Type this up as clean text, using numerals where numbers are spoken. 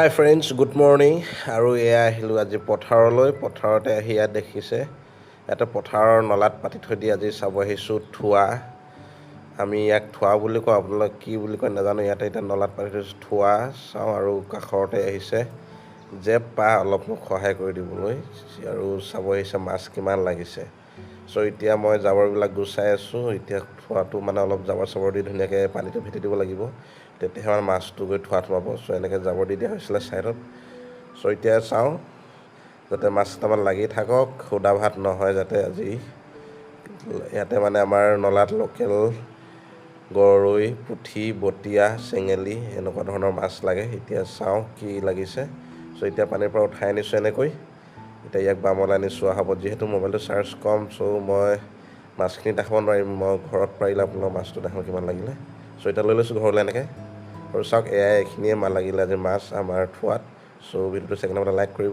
হাই friends, good morning. আৰু এয়া আহিলোঁ আজি পথাৰলৈ। পথাৰতে আহি ইয়াত দেখিছে ইয়াতে পথাৰৰ নলাত পাতি থৈ দি আজি চাব আহিছোঁ থোৱা। আমি ইয়াক থোৱা বুলি কওঁ, আপোনালোকে কি বুলি কয় নাজানো। ইয়াতে এতিয়া নলাত পাতি থৈছোঁ থোৱা চাওঁ। আৰু কাষৰতে আহিছে জেপ পা অলপ মোক সহায় কৰি দিবলৈ, আৰু চাব আহিছে মাছ কিমান লাগিছে। চ' এতিয়া মই জাবৰবিলাক গুচাই আছোঁ। এতিয়া থোৱাটো মানে অলপ জাবৰ চাবৰ দি ধুনীয়াকৈ পানীটো ভেটি দিব লাগিব, তেতিয়াহে মানে মাছটো গৈ থোৱাত সোমাব। চ' এনেকৈ জাবৰ দি দিয়া হৈছিলে ছাইডত। চ' এতিয়া চাওঁ যাতে মাছ কেইটামান লাগি থাকক, সুদা ভাত নহয় যাতে আজি। ইয়াতে মানে আমাৰ নলাত লোকেল গৰৈ, পুঠি, বটীয়া, চেঙেলী এনেকুৱা ধৰণৰ মাছ লাগে। এতিয়া চাওঁ কি লাগিছে। চ' এতিয়া পানীৰ পৰা উঠাই আনিছোঁ এনেকৈ। এতিয়া ইয়াক বামলৈ আনি চোৱা হ'ব। যিহেতু মোবাইলটো চাৰ্জ কম, চ' মই মাছখিনি দেখাব নোৱাৰিম। মই ঘৰত পাৰিলে আপোনালোকক মাছটো দেখাওঁ কিমান লাগিলে। চ' এতিয়া লৈ লৈছোঁ ঘৰলৈ এনেকৈ। আৰু চাওক এইখিনিয়ে লাগিলে আজি মাছ আমাৰ থোৱাত। চ' ভিডিঅ'টো ছেকেণ্ড লাইক কৰিব।